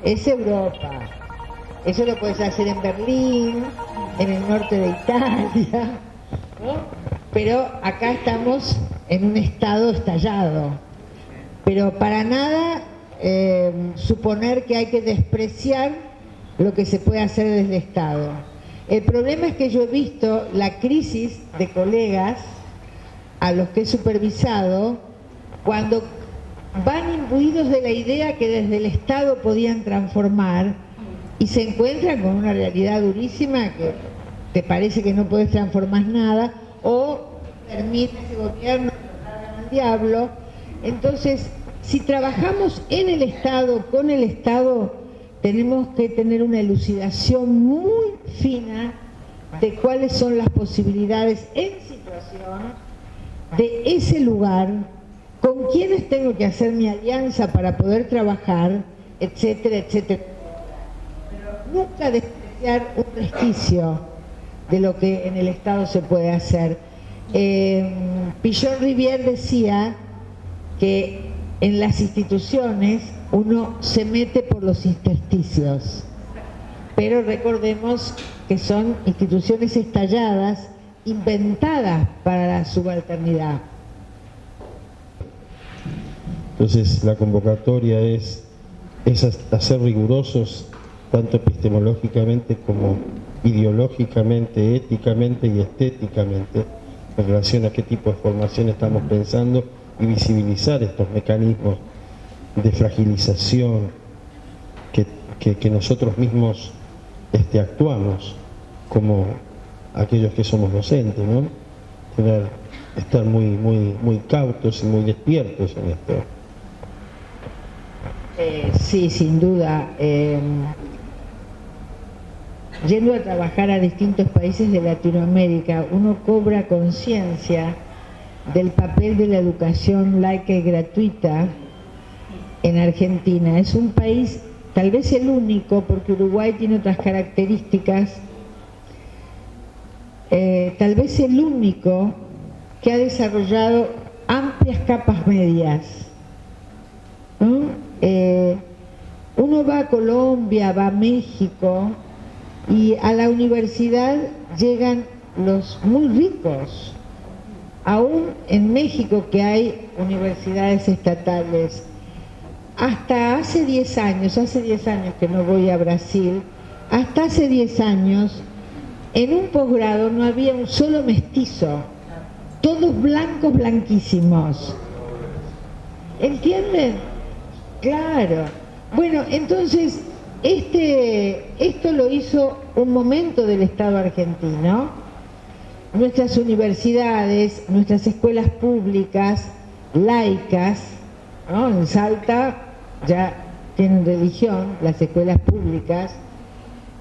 es Europa. Eso lo puedes hacer en Berlín, en el norte de Italia, ¿no? Pero acá estamos en un estado estallado. Pero para nada suponer que hay que despreciar lo que se puede hacer desde el Estado. El problema es que yo he visto la crisis de colegas a los que he supervisado cuando van imbuidos de la idea que desde el Estado podían transformar y se encuentran con una realidad durísima que te parece que no puedes transformar nada o permite ese gobierno que traigan al diablo. Entonces, si trabajamos en el Estado, con el Estado, tenemos que tener una elucidación muy fina de cuáles son las posibilidades en situación de ese lugar, con quiénes tengo que hacer mi alianza para poder trabajar, etcétera, etcétera. Pero nunca despreciar un resquicio de lo que en el Estado se puede hacer. Pichon Rivière decía que en las instituciones uno se mete por los intersticios, pero recordemos que son instituciones estalladas, inventadas para la subalternidad. Entonces la convocatoria es hacer rigurosos tanto epistemológicamente como ideológicamente, éticamente y estéticamente en relación a qué tipo de formación estamos pensando y visibilizar estos mecanismos de fragilización que nosotros mismos actuamos como aquellos que somos docentes, ¿no? Estar muy cautos y muy despiertos en esto. Sí, sin duda. Yendo a trabajar a distintos países de Latinoamérica, uno cobra conciencia del papel de la educación laica y gratuita en Argentina. Es un país, tal vez el único, porque Uruguay tiene otras características, tal vez el único que ha desarrollado amplias capas medias, ¿no? Uno va a Colombia, va a México, y a la universidad llegan los muy ricos. Aún en México, que hay universidades estatales, hasta hace 10 años que no voy a Brasil, hasta hace 10 años, en un posgrado no había un solo mestizo, todos blancos, blanquísimos. ¿Entienden? Claro. Bueno, entonces, esto lo hizo un momento del Estado argentino. Nuestras universidades, nuestras escuelas públicas, laicas, ¿no? En Salta ya tienen religión, las escuelas públicas.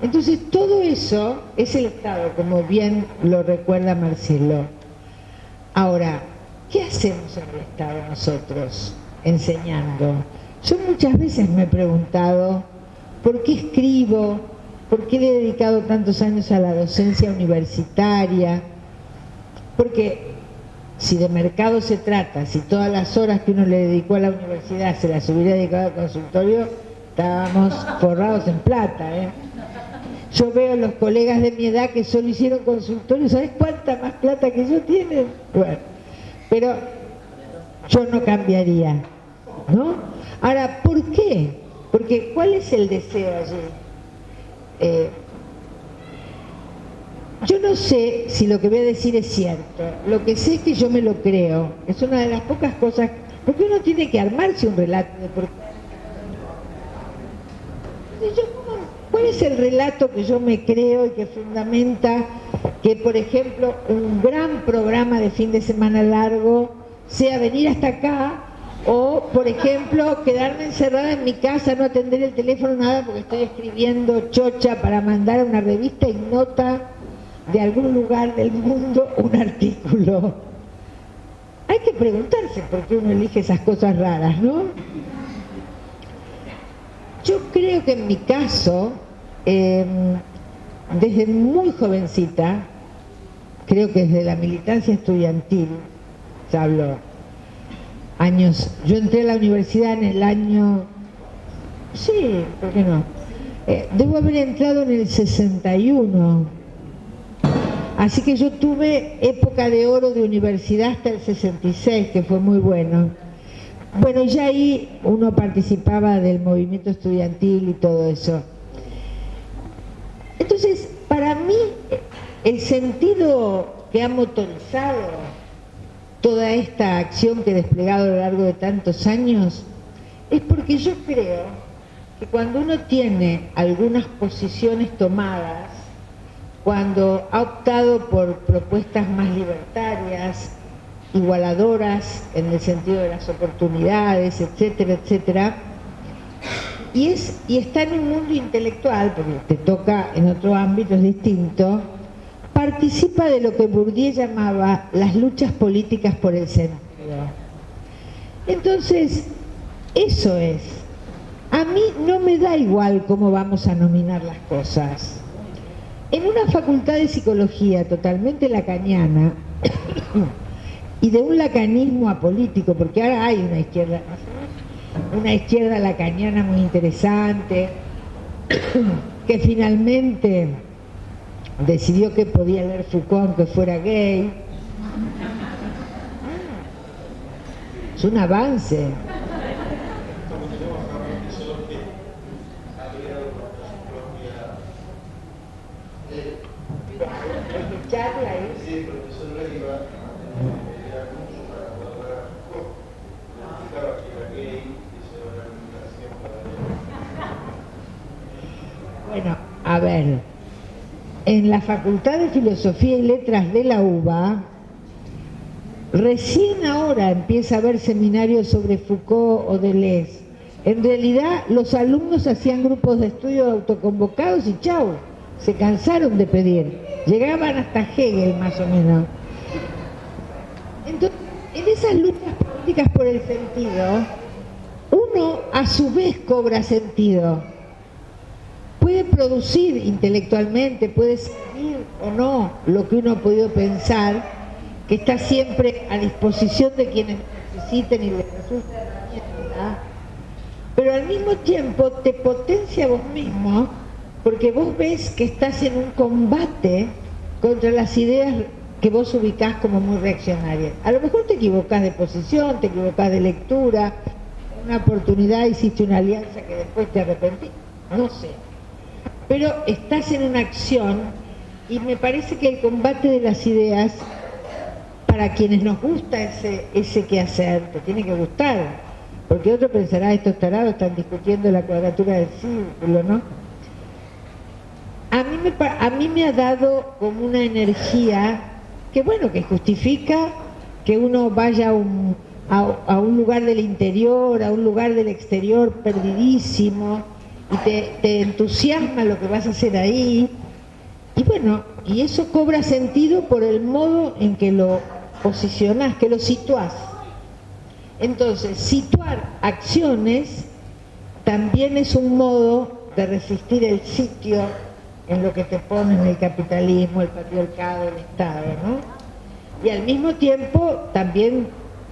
Entonces todo eso es el Estado, como bien lo recuerda Marcelo. Ahora, ¿qué hacemos en el Estado nosotros enseñando? Yo muchas veces me he preguntado ¿por qué escribo? ¿Por qué le he dedicado tantos años a la docencia universitaria? Porque si de mercado se trata, si todas las horas que uno le dedicó a la universidad se las hubiera dedicado al consultorio, estábamos forrados en plata, ¿eh? Yo veo a los colegas de mi edad que solo hicieron consultorio, ¿sabes cuánta más plata que yo tienen? Bueno, pero yo no cambiaría, ¿no? Ahora, ¿por qué? Porque ¿cuál es el deseo allí? Yo no sé si lo que voy a decir es cierto. Lo que sé es que yo me lo creo. Es una de las pocas cosas, porque uno tiene que armarse un relato de por qué. ¿Cuál es el relato que yo me creo y que fundamenta que, por ejemplo, un gran programa de fin de semana largo sea venir hasta acá? O, por ejemplo, quedarme encerrada en mi casa, no atender el teléfono, nada, porque estoy escribiendo chocha para mandar a una revista ignota de algún lugar del mundo un artículo. Hay que preguntarse por qué uno elige esas cosas raras, ¿no? Yo creo que en mi caso, desde muy jovencita, creo que desde la militancia estudiantil, ya hablo años, yo entré a la universidad en el año Sí, ¿por qué no? Debo haber entrado en el 61, así que yo tuve época de oro de universidad hasta el 66, que fue muy bueno. Bueno, ya ahí uno participaba del movimiento estudiantil y todo eso. Entonces, para mí, el sentido que ha motorizado toda esta acción que he desplegado a lo largo de tantos años es porque yo creo que cuando uno tiene algunas posiciones tomadas, cuando ha optado por propuestas más libertarias, igualadoras en el sentido de las oportunidades, etcétera, etcétera, y está en un mundo intelectual, porque te toca en otro ámbito, es distinto, participa de lo que Bourdieu llamaba las luchas políticas por el sentido. Entonces, eso es. A mí no me da igual cómo vamos a nominar las cosas. En una facultad de psicología totalmente lacaniana y de un lacanismo apolítico, porque ahora hay una izquierda lacaniana muy interesante, que finalmente decidió que podía leer Foucault aunque fuera gay. Es un avance. Bueno, a ver, en la Facultad de Filosofía y Letras de la UBA, recién ahora empieza a haber seminarios sobre Foucault o Deleuze. En realidad, los alumnos hacían grupos de estudio autoconvocados y chau, se cansaron de pedir. Llegaban hasta Hegel, más o menos. Entonces, en esas luchas políticas por el sentido, uno a su vez cobra sentido. Puede producir intelectualmente, puede seguir o no lo que uno ha podido pensar, que está siempre a disposición de quienes necesiten y les resulta herramienta, pero al mismo tiempo te potencia vos mismo, porque vos ves que estás en un combate contra las ideas que vos ubicás como muy reaccionarias. A lo mejor te equivocás de posición, te equivocás de lectura, en una oportunidad hiciste una alianza que después te arrepentís, no sé. Pero estás en una acción y me parece que el combate de las ideas, para quienes nos gusta ese quehacer, te tiene que gustar, porque otro pensará, estos tarados están discutiendo la cuadratura del círculo, ¿no? A mí me ha dado como una energía que, bueno, que justifica que uno vaya a un lugar del interior, a un lugar del exterior perdidísimo, y te entusiasma lo que vas a hacer ahí, y bueno, y eso cobra sentido por el modo en que lo posicionás, que lo situás. Entonces, situar acciones también es un modo de resistir el sitio en lo que te ponen el capitalismo, el patriarcado, el Estado, ¿no? Y al mismo tiempo también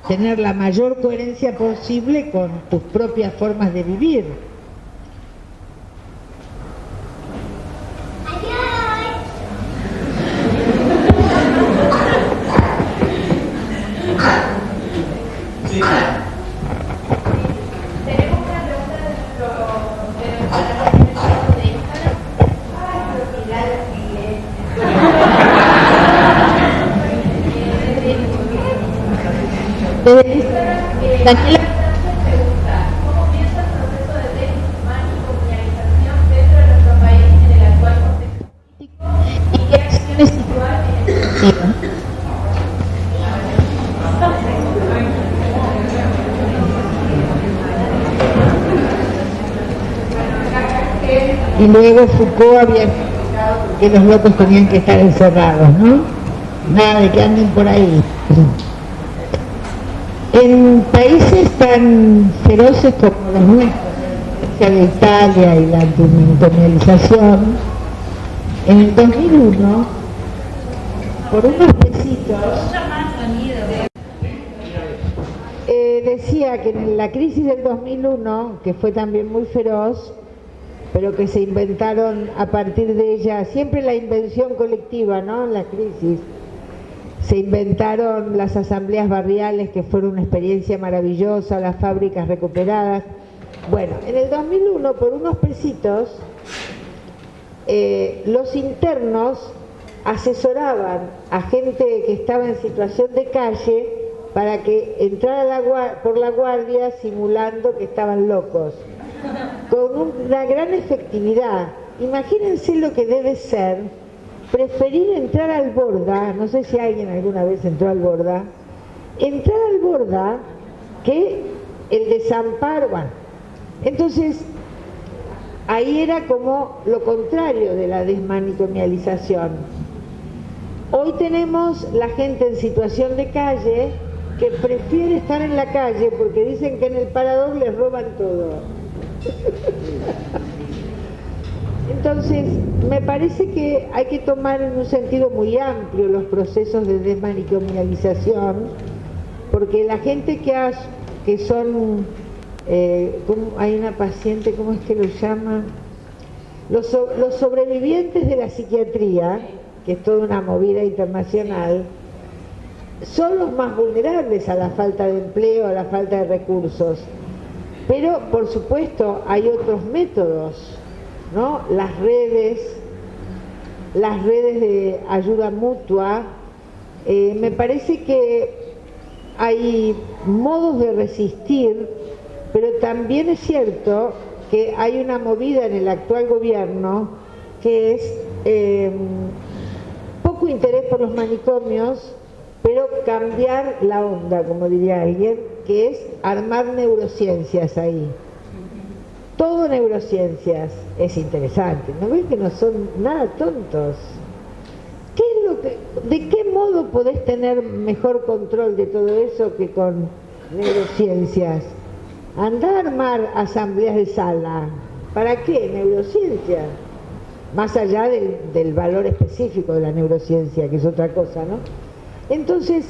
tener la mayor coherencia posible con tus propias formas de vivir. Daniela pregunta, ¿cómo piensa el proceso de descolonización dentro de nuestro país en el actual contexto político y qué acciones situar en ese sentido? Y luego Foucault había explicado que los locos tenían que estar encerrados, ¿no? Nada de que anden por ahí. En países tan feroces como los nuestros, de Italia y la anticolonialización, en el 2001, por unos besitos, decía que en la crisis del 2001, que fue también muy feroz, pero que se inventaron a partir de ella, siempre la invención colectiva, ¿no? En la crisis. Se inventaron las asambleas barriales, que fueron una experiencia maravillosa, las fábricas recuperadas. Bueno, en el 2001, por unos pesitos, los internos asesoraban a gente que estaba en situación de calle para que entrara por la guardia simulando que estaban locos, con una gran efectividad. Imagínense lo que debe ser preferir entrar al Borda, no sé si alguien alguna vez entró al Borda, entrar al Borda que el desamparo. Bueno, entonces ahí era como lo contrario de la desmanicomialización. Hoy tenemos la gente en situación de calle que prefiere estar en la calle porque dicen que en el parador les roban todo. Entonces, me parece que hay que tomar en un sentido muy amplio los procesos de desmanicomialización, porque la gente que son, hay una paciente, ¿cómo es que lo llaman? Los sobrevivientes de la psiquiatría, que es toda una movida internacional, son los más vulnerables a la falta de empleo, a la falta de recursos. Pero, por supuesto, hay otros métodos, ¿no? Las redes de ayuda mutua. Me parece que hay modos de resistir, pero también es cierto que hay una movida en el actual gobierno que es poco interés por los manicomios, pero cambiar la onda, como diría alguien, que es armar neurociencias ahí. Todo neurociencias es interesante, ¿no ves que no son nada tontos? ¿De qué modo podés tener mejor control de todo eso que con neurociencias? Andá a armar asambleas de sala. ¿Para qué? Neurociencia. Más allá del valor específico de la neurociencia, que es otra cosa, ¿no? Entonces,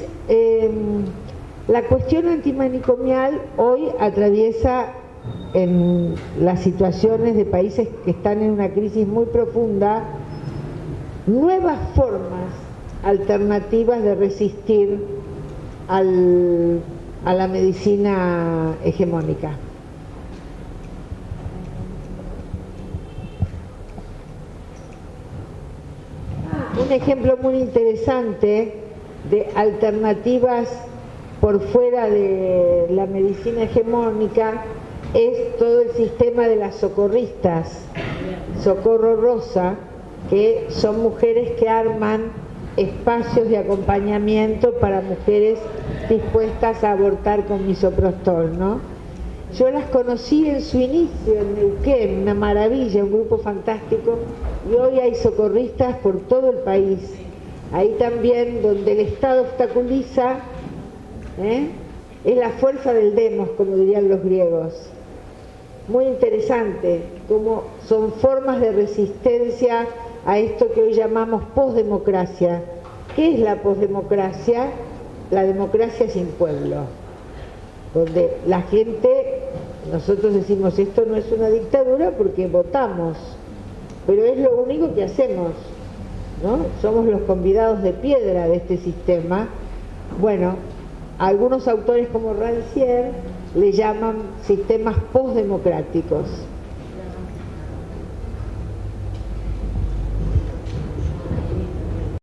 la cuestión antimanicomial hoy atraviesa en las situaciones de países que están en una crisis muy profunda nuevas formas alternativas de resistir a la medicina hegemónica. Un ejemplo muy interesante de alternativas por fuera de la medicina hegemónica es todo el sistema de las socorristas, Socorro Rosa, que son mujeres que arman espacios de acompañamiento para mujeres dispuestas a abortar con misoprostol, ¿no? Yo las conocí en su inicio en Neuquén, una maravilla, un grupo fantástico, y hoy hay socorristas por todo el país. Ahí también donde el Estado obstaculiza, es la fuerza del demos, como dirían los griegos. Muy interesante, como son formas de resistencia a esto que hoy llamamos posdemocracia. ¿Qué es la posdemocracia? La democracia sin pueblo, donde la gente, nosotros decimos esto no es una dictadura porque votamos, pero es lo único que hacemos, ¿no? Somos los convidados de piedra de este sistema. Bueno, algunos autores como Rancière le llaman sistemas postdemocráticos.